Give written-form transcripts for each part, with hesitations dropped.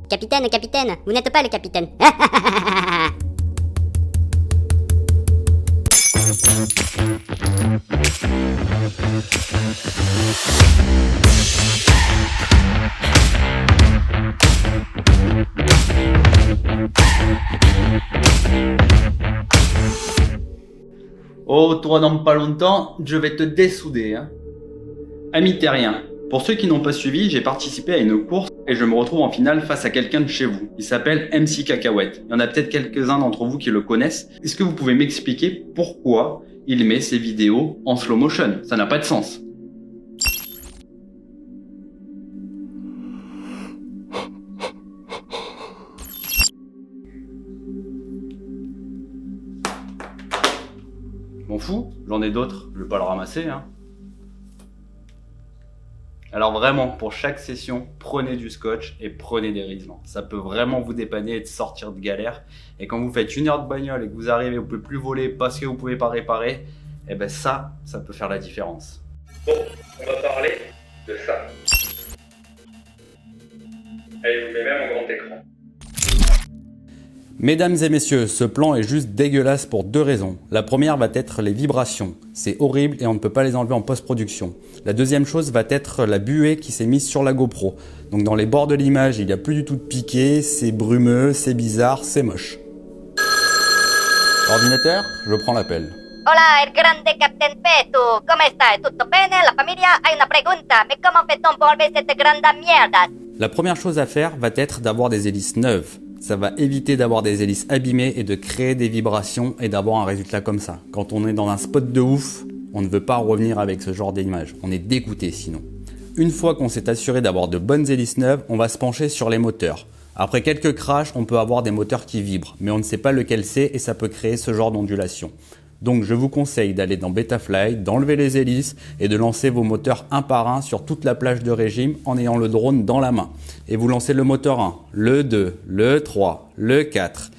Capitaine, capitaine, vous n'êtes pas le capitaine. Oh, toi, dans pas longtemps, je vais te dessouder. Amis terriens, pour ceux qui n'ont pas suivi, j'ai participé à une course et je me retrouve en finale face à quelqu'un de chez vous. Il s'appelle MC Cacahuète. Il y en a peut-être quelques-uns d'entre vous qui le connaissent. Est-ce que vous pouvez m'expliquer pourquoi il met ses vidéos en slow motion? Ça n'a pas de sens. M'en fous, j'en ai d'autres, je vais pas le ramasser. Alors vraiment, pour chaque session, prenez du scotch et prenez des risements. Ça peut vraiment vous dépanner et de sortir de galère. Et quand vous faites 1 heure de bagnole et que vous arrivez, vous pouvez plus voler parce que vous pouvez pas réparer, et ben ça peut faire la différence. Bon, on va parler de ça. Allez, je vous mets même en grand écran. Mesdames et messieurs, ce plan est juste dégueulasse pour 2 raisons. La première va être les vibrations. C'est horrible et on ne peut pas les enlever en post-production. La deuxième chose va être la buée qui s'est mise sur la GoPro. Donc dans les bords de l'image, il n'y a plus du tout de piqué, c'est brumeux, c'est bizarre, c'est moche. Ordinateur, je prends l'appel. Hola, el grande Captain Petu. ¿Cómo está? ¿Tutto bene? La familia? Hay una pregunta. Mais comment fait-on pour enlever cette grande mierda? La première chose à faire va être d'avoir des hélices neuves. Ça va éviter d'avoir des hélices abîmées et de créer des vibrations et d'avoir un résultat comme ça. Quand on est dans un spot de ouf, on ne veut pas revenir avec ce genre d'image. On est dégoûté sinon. Une fois qu'on s'est assuré d'avoir de bonnes hélices neuves, on va se pencher sur les moteurs. Après quelques crashs, on peut avoir des moteurs qui vibrent, mais on ne sait pas lequel c'est et ça peut créer ce genre d'ondulation. Donc je vous conseille d'aller dans Betaflight, d'enlever les hélices et de lancer vos moteurs un par un sur toute la plage de régime en ayant le drone dans la main. Et vous lancez le moteur 1, le 2, le 3, le 4.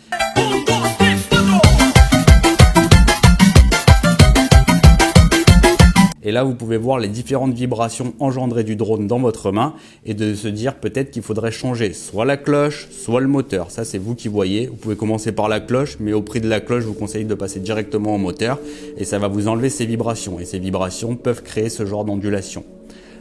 Et là, vous pouvez voir les différentes vibrations engendrées du drone dans votre main et de se dire peut-être qu'il faudrait changer soit la cloche, soit le moteur. Ça, c'est vous qui voyez. Vous pouvez commencer par la cloche, mais au prix de la cloche, je vous conseille de passer directement au moteur et ça va vous enlever ces vibrations. Et ces vibrations peuvent créer ce genre d'ondulation.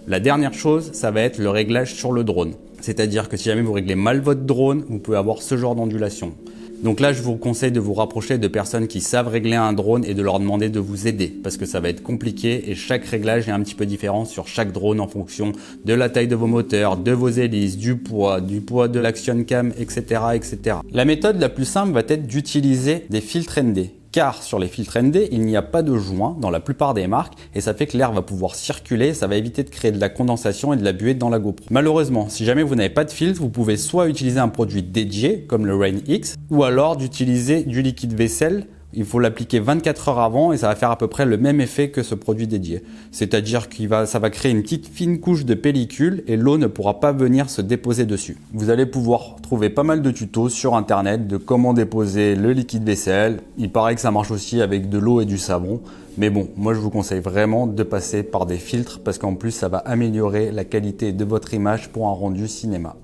La dernière chose, ça va être le réglage sur le drone. C'est-à-dire que si jamais vous réglez mal votre drone, vous pouvez avoir ce genre d'ondulation. Donc là, je vous conseille de vous rapprocher de personnes qui savent régler un drone et de leur demander de vous aider parce que ça va être compliqué et chaque réglage est un petit peu différent sur chaque drone en fonction de la taille de vos moteurs, de vos hélices, du poids de l'action cam, etc., etc. La méthode la plus simple va être d'utiliser des filtres ND. Car sur les filtres ND, il n'y a pas de joint dans la plupart des marques et ça fait que l'air va pouvoir circuler, ça va éviter de créer de la condensation et de la buée dans la GoPro. Malheureusement, si jamais vous n'avez pas de filtre, vous pouvez soit utiliser un produit dédié comme le Rain X ou alors d'utiliser du liquide vaisselle. Il faut l'appliquer 24 heures avant et ça va faire à peu près le même effet que ce produit dédié. C'est-à-dire que ça va créer une petite fine couche de pellicule et l'eau ne pourra pas venir se déposer dessus. Vous allez pouvoir trouver pas mal de tutos sur internet de comment déposer le liquide vaisselle. Il paraît que ça marche aussi avec de l'eau et du savon. Mais bon, moi je vous conseille vraiment de passer par des filtres parce qu'en plus ça va améliorer la qualité de votre image pour un rendu cinéma.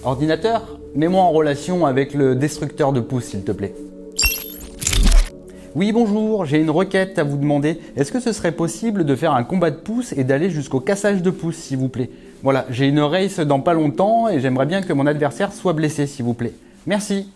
Ordinateur, mets-moi en relation avec le destructeur de pouces s'il te plaît. Oui bonjour, j'ai une requête à vous demander. Est-ce que ce serait possible de faire un combat de pouces et d'aller jusqu'au cassage de pouces s'il vous plaît? Voilà, j'ai une race dans pas longtemps et j'aimerais bien que mon adversaire soit blessé s'il vous plaît. Merci.